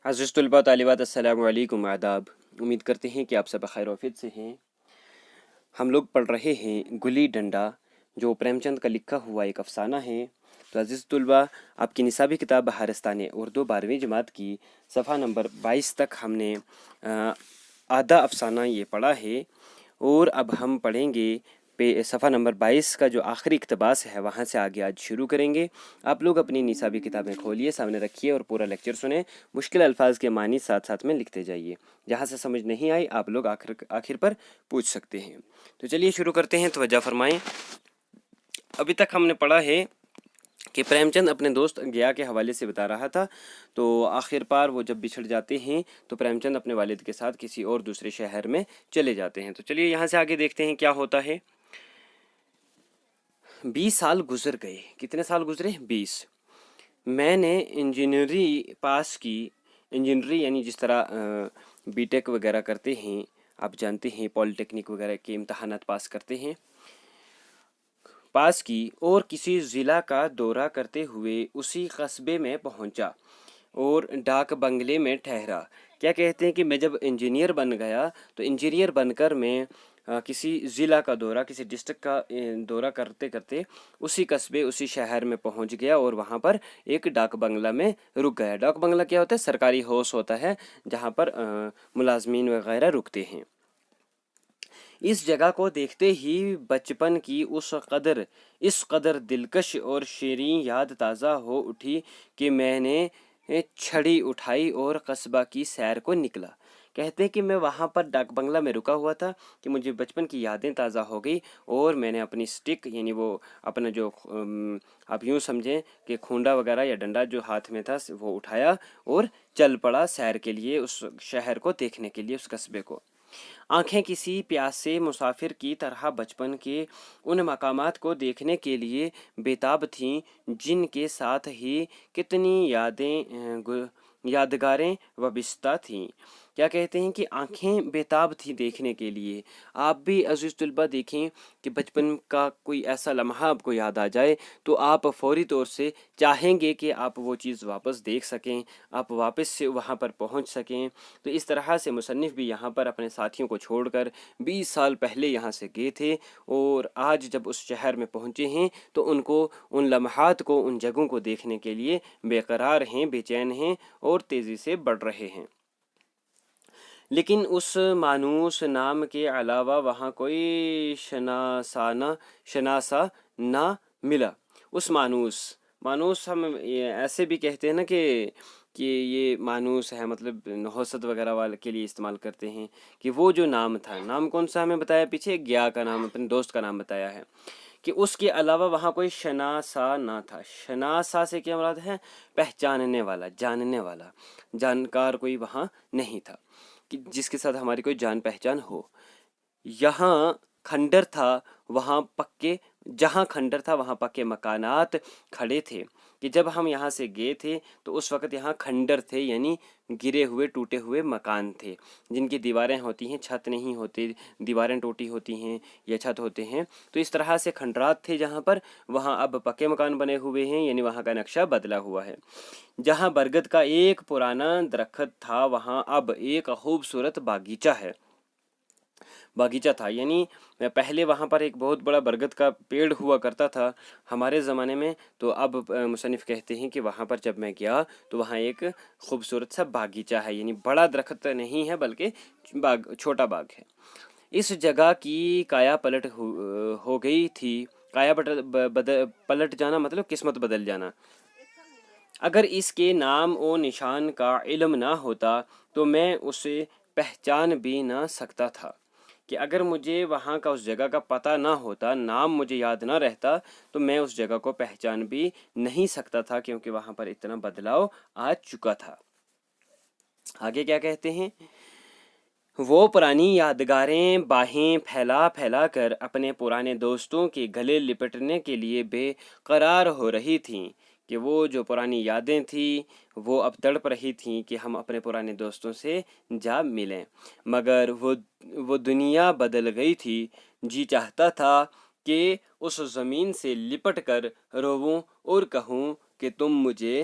عزیز طلباء طالبات السلام علیکم، آداب۔ امید کرتے ہیں کہ آپ سب خیر و عافیت سے ہیں۔ ہم لوگ پڑھ رہے ہیں گلی ڈنڈا، جو پریم چند کا لکھا ہوا ایک افسانہ ہے۔ تو عزیز طلباء، آپ کی نصابی کتاب بہارستان اردو 12ویں جماعت کی صفحہ نمبر 22 تک ہم نے آدھا افسانہ یہ پڑھا ہے، اور اب ہم پڑھیں گے صفحہ نمبر 22 کا جو آخری اقتباس ہے، وہاں سے آگے آج شروع کریں گے۔ آپ لوگ اپنی نصابی کتابیں کھولیے، سامنے رکھیے اور پورا لیکچر سنیں۔ مشکل الفاظ کے معنی ساتھ ساتھ میں لکھتے جائیے۔ جہاں سے سمجھ نہیں آئی آپ لوگ آخر پر پوچھ سکتے ہیں۔ تو چلیے شروع کرتے ہیں، توجہ فرمائیں۔ ابھی تک ہم نے پڑھا ہے کہ پریم چند اپنے دوست گیا کے حوالے سے بتا رہا تھا۔ تو آخر پار وہ جب بچھڑ جاتے ہیں تو پریم چند اپنے والد کے ساتھ کسی اور دوسرے شہر میں چلے جاتے ہیں۔ تو چلیے یہاں سے آگے دیکھتے ہیں کیا ہوتا ہے۔ 20 سال گزر گئے۔ کتنے سال گزرے؟ 20۔ میں نے انجینئری پاس کی۔ انجینئری یعنی جس طرح بی ٹیک وغیرہ کرتے ہیں، آپ جانتے ہیں پولی ٹیکنک وغیرہ کے امتحانات پاس کرتے ہیں، پاس کی، اور کسی ضلع کا دورہ کرتے ہوئے اسی قصبے میں پہنچا اور ڈاک بنگلے میں ٹھہرا۔ کیا کہتے ہیں کہ میں جب انجینئر بن گیا تو انجینئر بن کر میں کسی ضلع کا دورہ، کسی ڈسٹرکٹ کا دورہ کرتے کرتے اسی قصبے، اسی شہر میں پہنچ گیا اور وہاں پر ایک ڈاک بنگلہ میں رک گیا۔ ڈاک بنگلہ کیا ہوتا ہے؟ سرکاری ہاؤس ہوتا ہے جہاں پر ملازمین وغیرہ رکتے ہیں۔ اس جگہ کو دیکھتے ہی بچپن کی اس قدر دلکش اور شیریں یاد تازہ ہو اٹھی کہ میں نے چھڑی اٹھائی اور قصبہ کی سیر کو نکلا۔ کہتے ہیں کہ میں وہاں پر ڈاک بنگلہ میں رکا ہوا تھا کہ مجھے بچپن کی یادیں تازہ ہو گئی، اور میں نے اپنی سٹک، یعنی وہ اپنا جو آپ یوں سمجھیں کہ کھونڈا وغیرہ یا ڈنڈا جو ہاتھ میں تھا وہ اٹھایا اور چل پڑا سیر کے لیے، اس شہر کو دیکھنے کے لیے، اس قصبے کو۔ آنکھیں کسی پیاسے مسافر کی طرح بچپن کے ان مقامات کو دیکھنے کے لیے بےتاب تھیں جن کے ساتھ ہی کتنی یادگاریں وابستہ تھیں۔ کیا کہتے ہیں کہ آنکھیں بےتاب تھیں دیکھنے کے لیے۔ آپ بھی عزیز طلبہ دیکھیں کہ بچپن کا کوئی ایسا لمحہ آپ کو یاد آ جائے تو آپ فوری طور سے چاہیں گے کہ آپ وہ چیز واپس دیکھ سکیں، آپ واپس سے وہاں پر پہنچ سکیں۔ تو اس طرح سے مصنف بھی یہاں پر اپنے ساتھیوں کو چھوڑ کر 20 سال پہلے یہاں سے گئے تھے، اور آج جب اس شہر میں پہنچے ہیں تو ان کو ان لمحات کو، ان جگہوں کو دیکھنے کے لیے بے قرار ہیں، بے چین ہیں اور تیزی سے بڑھ رہے ہیں۔ لیکن اس مانوس نام کے علاوہ وہاں کوئی شناسا نہ ملا۔ اس مانوس ہم ایسے بھی کہتے ہیں نا کہ یہ مانوس ہے، مطلب نحوست وغیرہ والے کے لیے استعمال کرتے ہیں، کہ وہ جو نام تھا، نام کون سا ہمیں بتایا پیچھے؟ گیا کا نام، اپنے دوست کا نام بتایا ہے، کہ اس کے علاوہ وہاں کوئی شناسا نہ تھا۔ شناسا سے کیا مراد ہے؟ پہچاننے والا، جاننے والا، جانکار کوئی وہاں نہیں تھا کہ جس کے ساتھ ہماری کوئی جان پہچان ہو۔ جہاں کھنڈر تھا وہاں پکے مکانات کھڑے تھے، کہ جب ہم یہاں سے گئے تھے تو اس وقت یہاں کھنڈر تھے، یعنی گرے ہوئے ٹوٹے ہوئے مکان تھے جن کی دیواریں ہوتی ہیں، چھت نہیں ہوتی، دیواریں ٹوٹی ہوتی ہیں یا چھت ہوتے ہیں، تو اس طرح سے کھنڈرات تھے جہاں پر، وہاں اب پکے مکان بنے ہوئے ہیں، یعنی وہاں کا نقشہ بدلا ہوا ہے۔ جہاں برگد کا ایک پرانا درخت تھا وہاں اب ایک خوبصورت باغیچہ تھا، یعنی پہلے وہاں پر ایک بہت بڑا برگد کا پیڑ ہوا کرتا تھا ہمارے زمانے میں، تو اب مصنف کہتے ہیں کہ وہاں پر جب میں گیا تو وہاں ایک خوبصورت سا باغیچہ ہے، یعنی بڑا درخت نہیں ہے بلکہ چھوٹا باغ ہے۔ اس جگہ کی کایا پلٹ ہو گئی تھی۔ کایا پلٹ جانا مطلب قسمت بدل جانا۔ اگر اس کے نام و نشان کا علم نہ ہوتا تو میں اسے پہچان بھی نہ سکتا تھا، کہ اگر مجھے وہاں کا، اس جگہ کا پتہ نہ ہوتا، نام مجھے یاد نہ رہتا، تو میں اس جگہ کو پہچان بھی نہیں سکتا تھا، کیونکہ وہاں پر اتنا بدلاؤ آ چکا تھا۔ آگے کیا کہتے ہیں؟ وہ پرانی یادگاریں باہیں پھیلا پھیلا کر اپنے پرانے دوستوں کے گلے لپٹنے کے لیے بے قرار ہو رہی تھیں، کہ وہ جو پرانی یادیں تھیں وہ اب تڑپ رہی تھیں کہ ہم اپنے پرانے دوستوں سے جا ملیں، مگر وہ دنیا بدل گئی تھی۔ جی چاہتا تھا کہ اس زمین سے لپٹ کر روؤں اور کہوں کہ تم مجھے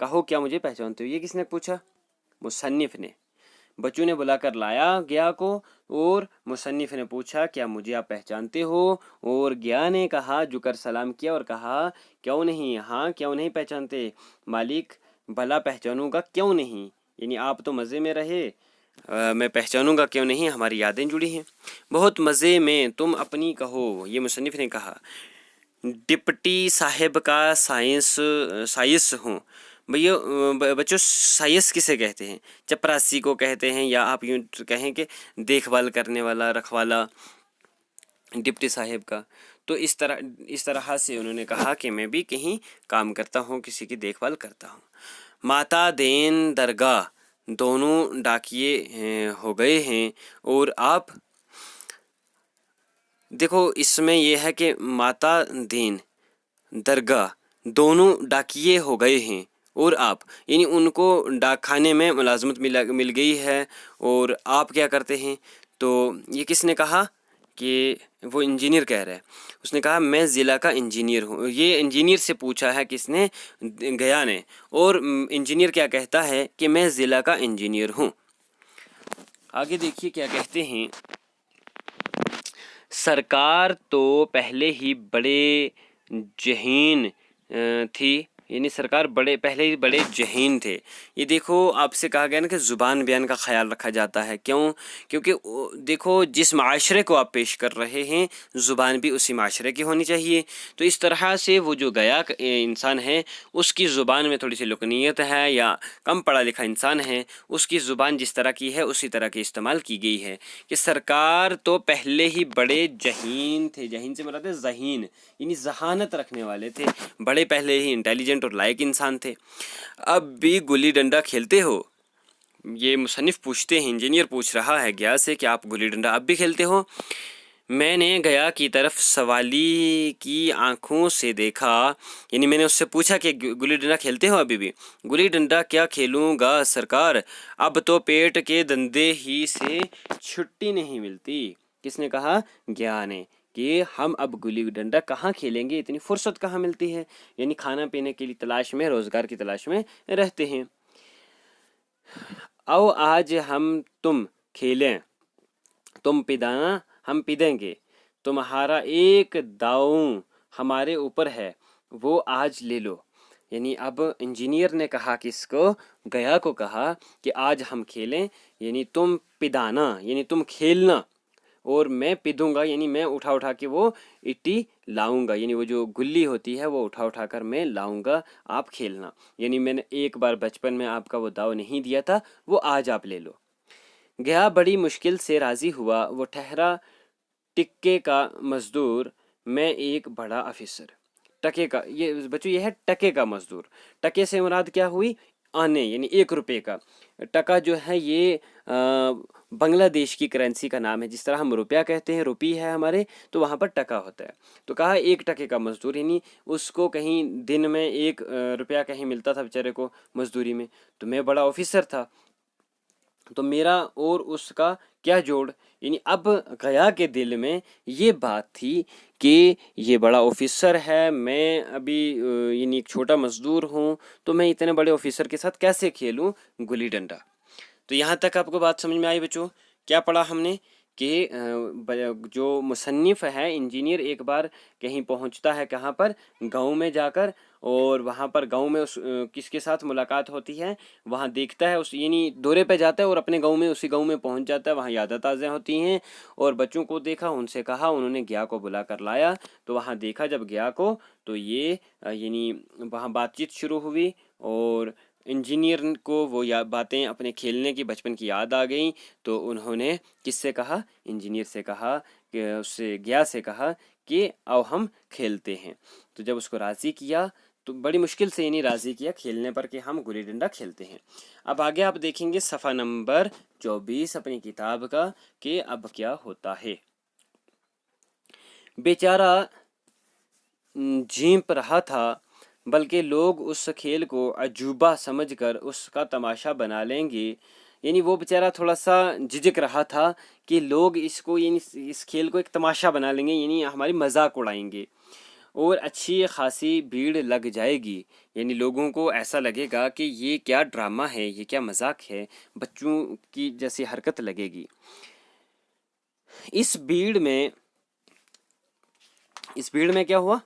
کہو کیا مجھے پہچانتے ہو؟ یہ کس نے پوچھا؟ مصنف نے۔ بچوں نے بلا کر لایا گیا کو اور مصنف نے پوچھا کیا مجھے آپ پہچانتے ہو؟ اور گیا نے کہا، جھک کر سلام کیا اور کہا کیوں نہیں، ہاں کیوں نہیں پہچانتے مالک، بھلا پہچانوں گا کیوں نہیں، یعنی آپ تو مزے میں رہے، میں پہچانوں گا کیوں نہیں، ہماری یادیں جڑی ہیں بہت مزے میں، تم اپنی کہو۔ یہ مصنف نے کہا۔ ڈپٹی صاحب کا سائنس ہوں۔ بھیا بچوں سائنس کسے کہتے ہیں؟ چپراسی کو کہتے ہیں، یا آپ یوں کہیں کہ دیکھ بھال کرنے والا، رکھوالا، ڈپٹی صاحب کا۔ تو اس طرح سے انہوں نے کہا کہ میں بھی کہیں کام کرتا ہوں، کسی کی دیکھ بھال کرتا ہوں۔ ماتا دین درگاہ دونوں ڈاکیے ہو گئے ہیں، اور آپ دیکھو اس میں یہ ہے کہ ماتا دین درگاہ دونوں ڈاکیے ہو گئے ہیں اور آپ، یعنی ان کو ڈاک خانے میں ملازمت مل گئی ہے اور آپ کیا کرتے ہیں؟ تو یہ کس نے کہا کہ وہ انجینئر کہہ رہا ہے، اس نے کہا میں ضلع کا انجینئر ہوں۔ یہ انجینئر سے پوچھا ہے کس نے؟ گیا نے۔ اور انجینئر کیا کہتا ہے کہ میں ضلع کا انجینئر ہوں۔ آگے دیکھیے کیا کہتے ہیں، سرکار تو پہلے ہی بڑے ذہین تھی، یعنی سرکار پہلے ہی بڑے ذہین تھے۔ یہ دیکھو آپ سے کہا گیا نا کہ زبان بیان کا خیال رکھا جاتا ہے، کیوں؟ کیونکہ دیکھو جس معاشرے کو آپ پیش کر رہے ہیں زبان بھی اسی معاشرے کی ہونی چاہیے۔ تو اس طرح سے وہ جو گیا انسان ہے اس کی زبان میں تھوڑی سی لکنیت ہے، یا کم پڑھا لکھا انسان ہے اس کی زبان جس طرح کی ہے اسی طرح کی استعمال کی گئی ہے کہ سرکار تو پہلے ہی بڑے ذہین تھے۔ ذہین سے مراد ہے ذہین، یعنی ذہانت رکھنے والے تھے، بڑے پہلے ہی انٹیلیجنٹ اور لائق انسان تھے۔ اب بھی گلی ڈنڈا کھیلتے ہو؟ یہ مصنف پوچھتے ہیں، انجینئر پوچھ رہا ہے گیا سے کہ آپ گلی ڈنڈا اب بھی کھیلتے ہو؟ میں نے گیا کی طرف سوالی کی آنکھوں سے دیکھا، یعنی میں نے اس سے پوچھا کہ گلی ڈنڈا کھیلتے ہو ابھی بھی؟ گلی ڈنڈا کیا کھیلوں گا سرکار، اب تو پیٹ کے دندے ہی سے چھٹی نہیں ملتی۔ کس نے کہا؟ گیا نے، کہ ہم اب گلی ڈنڈا کہاں کھیلیں گے، اتنی فرصت کہاں ملتی ہے، یعنی کھانا پینے کی تلاش میں، روزگار کی تلاش میں رہتے ہیں۔ او آج ہم تم کھیلیں، تم پدانا ہم پیدیں گے، تمہارا ایک داؤں ہمارے اوپر ہے وہ آج لے لو۔ یعنی اب انجینئر نے کہا کہ اس کو گیا کو کہا کہ آج ہم کھیلیں، یعنی تم پدانا یعنی تم کھیلنا، اور میں پیدوں گا یعنی میں اٹھا کے وہ اٹی لاؤں گا، یعنی وہ جو گلی ہوتی ہے وہ اٹھا کر میں لاؤں گا، آپ کھیلنا، یعنی میں نے ایک بار بچپن میں آپ کا وہ داؤ نہیں دیا تھا وہ آج آپ لے لو۔ گیا بڑی مشکل سے راضی ہوا، وہ ٹھہرا ٹکے کا مزدور، میں ایک بڑا افسر۔ ٹکے کا، یہ بچوں یہ ہے ٹکے کا مزدور۔ ٹکے سے مراد کیا ہوئی؟ آنے، یعنی 1 روپے کا۔ ٹکا جو ہے یہ بنگلہ دیش کی کرنسی کا نام ہے، جس طرح ہم روپیہ کہتے ہیں، روپی ہے ہمارے، تو وہاں پر ٹکا ہوتا ہے۔ تو کہا 1 ٹکے کا مزدور، یعنی اس کو کہیں دن میں 1 روپیہ کہیں ملتا تھا بیچارے کو مزدوری میں، تو میں بڑا آفیسر تھا، تو میرا اور اس کا کیا جوڑ؟ یعنی اب گیا کے دل میں یہ بات تھی کہ یہ بڑا آفیسر ہے، میں ابھی یعنی ایک چھوٹا مزدور ہوں، تو میں اتنے بڑے آفیسر کے ساتھ کیسے کھیلوں گلی ڈنڈا۔ تو یہاں تک آپ کو بات سمجھ میں آئی بچوں؟ کیا پڑھا ہم نے کہ جو مصنف ہے انجینئر ایک بار کہیں پہنچتا ہے، کہاں پر؟ گاؤں میں جا کر، اور وہاں پر گاؤں میں کس کے ساتھ ملاقات ہوتی ہے، وہاں دیکھتا ہے، یعنی دورے پہ جاتا ہے اور اپنے گاؤں میں اسی گاؤں میں پہنچ جاتا ہے، وہاں یادیں تازہ ہوتی ہیں، اور بچوں کو دیکھا، ان سے کہا، انہوں نے گیا کو بلا کر لایا، تو وہاں دیکھا جب گیا کو، تو یہ یعنی وہاں بات چیت شروع ہوئی، اور انجینئر کو وہ باتیں اپنے کھیلنے کی بچپن کی یاد آ گئیں، تو انہوں نے کس سے کہا؟ انجینئر سے کہا، کہ اس سے گیا سے کہا کہ آؤ ہم کھیلتے ہیں۔ تو جب اس کو راضی کیا، تو بڑی مشکل سے یعنی راضی کیا کھیلنے پر کہ ہم گلی ڈنڈا کھیلتے ہیں۔ اب آگے آپ دیکھیں گے صفحہ نمبر 24 اپنی کتاب کا کہ اب کیا ہوتا ہے۔ بیچارہ جھینپ رہا تھا، بلکہ لوگ اس کھیل کو عجوبہ سمجھ کر اس کا تماشا بنا لیں گے، یعنی وہ بیچارہ تھوڑا سا جھجک رہا تھا کہ لوگ اس کو، یعنی اس کھیل کو ایک تماشا بنا لیں گے، یعنی ہماری مذاق اڑائیں گے۔ اور اچھی خاصی بھیڑ لگ جائے گی، یعنی لوگوں کو ایسا لگے گا کہ یہ کیا ڈرامہ ہے، یہ کیا مذاق ہے، بچوں کی جیسی حرکت لگے گی۔ اس بھیڑ میں کیا ہوا؟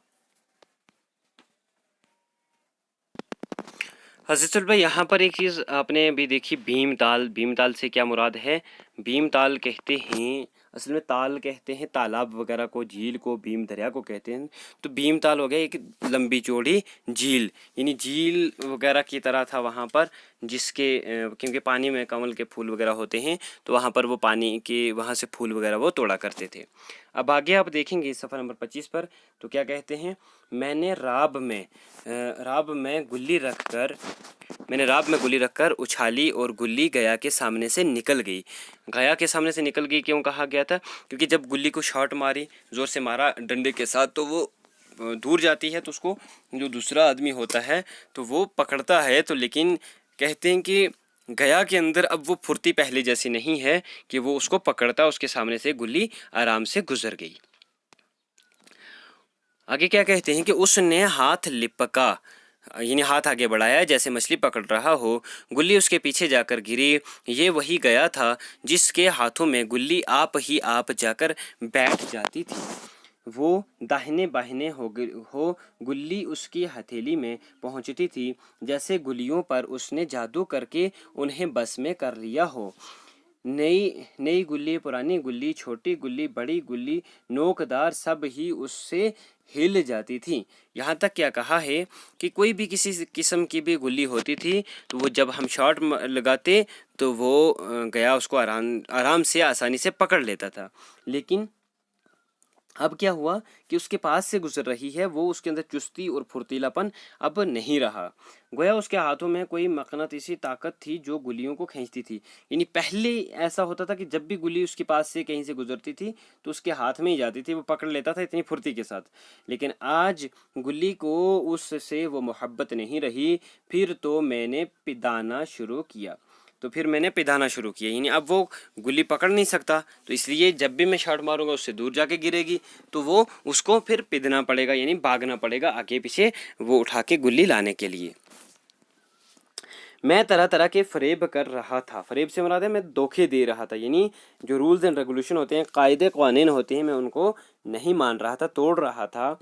حضرت طلبہ یہاں پر ایک چیز آپ نے بھی دیکھی، بھیم تال۔ بھیم تال سے کیا مراد ہے؟ بھیم تال کہتے ہیں، اصل میں تال کہتے ہیں تالاب وغیرہ کو، جھیل کو، بھیم دریا کو کہتے ہیں۔ تو بھیم تال ہو گیا ایک لمبی چوڑی جھیل، یعنی جھیل وغیرہ کی طرح تھا وہاں پر، جس کے کیونکہ پانی میں کمل کے پھول وغیرہ ہوتے ہیں، تو وہاں پر وہ پانی کے وہاں سے پھول وغیرہ وہ توڑا کرتے تھے۔ اب آگے آپ دیکھیں گے صفحہ نمبر 25 پر، تو کیا کہتے ہیں؟ میں نے راب میں گلی رکھ کر اچھالی اور گلی گیا کے سامنے سے نکل گئی۔ گیا کے سامنے سے نکل گئی کیوں کہا گیا تھا؟ کیونکہ جب گلی کو شاٹ ماری، زور سے مارا ڈنڈے کے ساتھ، تو وہ دور جاتی ہے، تو اس کو جو دوسرا آدمی ہوتا ہے تو وہ پکڑتا ہے، تو لیکن کہتے ہیں کہ گیا کے اندر اب وہ پھرتی پہلے جیسی نہیں ہے کہ وہ اس کو پکڑتا، اس کے سامنے سے گلی آرام سے گزر گئی۔ آگے کیا کہتے ہیں کہ اس نے ہاتھ لپکا، یعنی ہاتھ آگے بڑھایا جیسے مچھلی پکڑ رہا ہو، گلی اس کے پیچھے جا کر گری۔ یہ وہی گیا تھا جس کے ہاتھوں میں گلی آپ ہی آپ جا کر بیٹھ جاتی تھی۔ وہ داہنے بائیں ہو گلی اس کی ہتھیلی میں پہنچتی تھی، جیسے گلیوں پر اس نے جادو کر کے انہیں بس میں کر لیا ہو۔ نئی گلی، پرانی گلی، چھوٹی گلی، بڑی گلی، نوکدار، سب ہی اس سے ہل جاتی تھی۔ یہاں تک کیا کہا ہے کہ کوئی بھی کسی قسم کی بھی گلی ہوتی تھی تو وہ جب ہم شاٹ لگاتے تو وہ گیا اس کو آرام سے آسانی سے پکڑ لیتا تھا، لیکن اب کیا ہوا کہ اس کے پاس سے گزر رہی ہے، وہ اس کے اندر چستی اور پھرتیلا پن اب نہیں رہا۔ گویا اس کے ہاتھوں میں کوئی مقناطیسی طاقت تھی جو گلیوں کو کھینچتی تھی۔ یعنی پہلے ایسا ہوتا تھا کہ جب بھی گلی اس کے پاس سے کہیں سے گزرتی تھی تو اس کے ہاتھ میں ہی جاتی تھی، وہ پکڑ لیتا تھا اتنی پھرتی کے ساتھ، لیکن آج گلی کو اس سے وہ محبت نہیں رہی۔ پھر میں نے پدانا شروع کیا، یعنی اب وہ گلی پکڑ نہیں سکتا، تو اس لیے جب بھی میں شاٹ ماروں گا اس سے دور جا کے گرے گی، تو وہ اس کو پھر پدنا پڑے گا، یعنی بھاگنا پڑے گا آگے پیچھے وہ اٹھا کے گلی لانے کے لیے۔ میں طرح طرح کے فریب کر رہا تھا، فریب سے مراد ہے میں دھوکے دے رہا تھا، یعنی جو رولز اینڈ ریگولیشن ہوتے ہیں، قاعدے قوانین ہوتے ہیں، میں ان کو نہیں مان رہا تھا، توڑ رہا تھا۔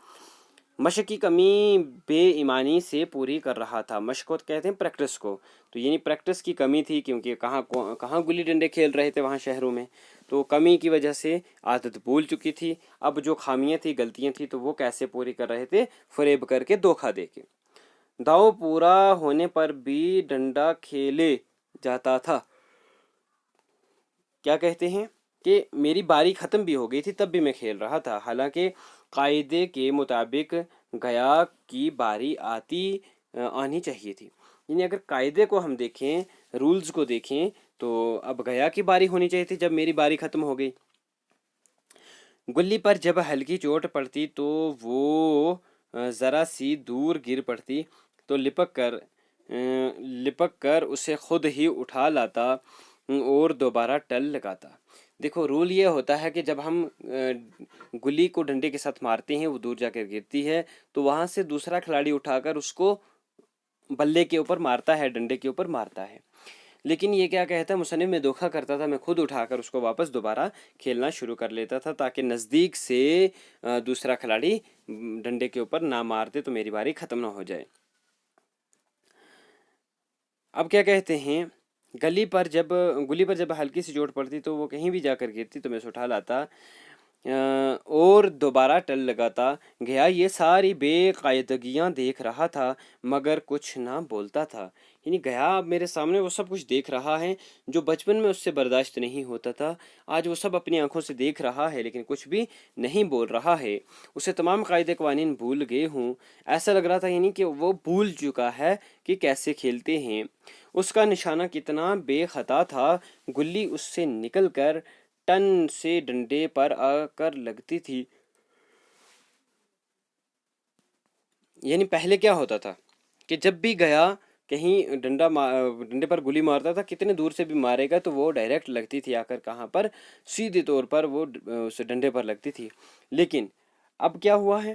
مشق کی کمی بے ایمانی سے پوری کر رہا تھا۔ مشق کو کہتے ہیں پریکٹس کو، تو یعنی پریکٹس کی کمی تھی، کیونکہ کہاں گلی ڈنڈے کھیل رہے تھے وہاں شہروں میں، تو کمی کی وجہ سے عادت بھول چکی تھی۔ اب جو خامیاں تھیں، غلطیاں تھیں، تو وہ کیسے پوری کر رہے تھے؟ فریب کر کے، دھوکہ دے کے۔ داؤ پورا ہونے پر بھی ڈنڈا کھیلے جاتا تھا۔ کیا کہتے ہیں کہ میری باری ختم بھی ہو گئی تھی تب بھی میں کھیل رہا تھا، حالانکہ قاعدے کے مطابق گیا کی باری آنی چاہیے تھی۔ یعنی اگر قاعدے کو ہم دیکھیں، رولز کو دیکھیں، تو اب گیا کی باری ہونی چاہیے تھی جب میری باری ختم ہو گئی۔ گلی پر جب ہلکی چوٹ پڑتی تو وہ ذرا سی دور گر پڑتی تو لپک کر اسے خود ہی اٹھا لاتا اور دوبارہ ٹل لگاتا۔ دیکھو رول یہ ہوتا ہے کہ جب ہم گلی کو ڈنڈے کے ساتھ مارتے ہیں، وہ دور جا کر گرتی ہے، تو وہاں سے دوسرا کھلاڑی اٹھا کر اس کو بلے کے اوپر مارتا ہے، ڈنڈے کے اوپر مارتا ہے۔ لیکن یہ کیا کہتا ہے مصنف، میں دھوکہ کرتا تھا، میں خود اٹھا کر اس کو واپس دوبارہ کھیلنا شروع کر لیتا تھا، تاکہ نزدیک سے دوسرا کھلاڑی ڈنڈے کے اوپر نہ مارتے تو میری باری ختم نہ ہو جائے۔ اب کیا کہتے ہیں، گلی پر جب ہلکی سی چوٹ پڑتی تو وہ کہیں بھی جا کر گرتی تو میں اسے اٹھا لاتا اور دوبارہ ٹل لگاتا۔ گیا یہ ساری بے قاعدگیاں دیکھ رہا تھا مگر کچھ نہ بولتا تھا۔ یعنی گیا اب میرے سامنے وہ سب کچھ دیکھ رہا ہے جو بچپن میں اس سے برداشت نہیں ہوتا تھا، آج وہ سب اپنی آنکھوں سے دیکھ رہا ہے لیکن کچھ بھی نہیں بول رہا ہے۔ اسے تمام قاعدے قوانین بھول گئے ہوں، ایسا لگ رہا تھا، یعنی کہ وہ بھول چکا ہے کہ کیسے کھیلتے ہیں۔ اس کا نشانہ کتنا بے خطا تھا، گلی اس سے نکل کر ٹن سے ڈنڈے پر آ کر لگتی تھی۔ یعنی پہلے کیا ہوتا تھا کہ جب بھی گیا کہیں ڈنڈے پر گلی مارتا تھا، کتنے دور سے بھی مارے گا تو وہ ڈائریکٹ لگتی تھی، آ کر کہاں پر؟ سیدھے طور پر وہ اس ڈنڈے پر لگتی تھی۔ لیکن اب کیا ہوا ہے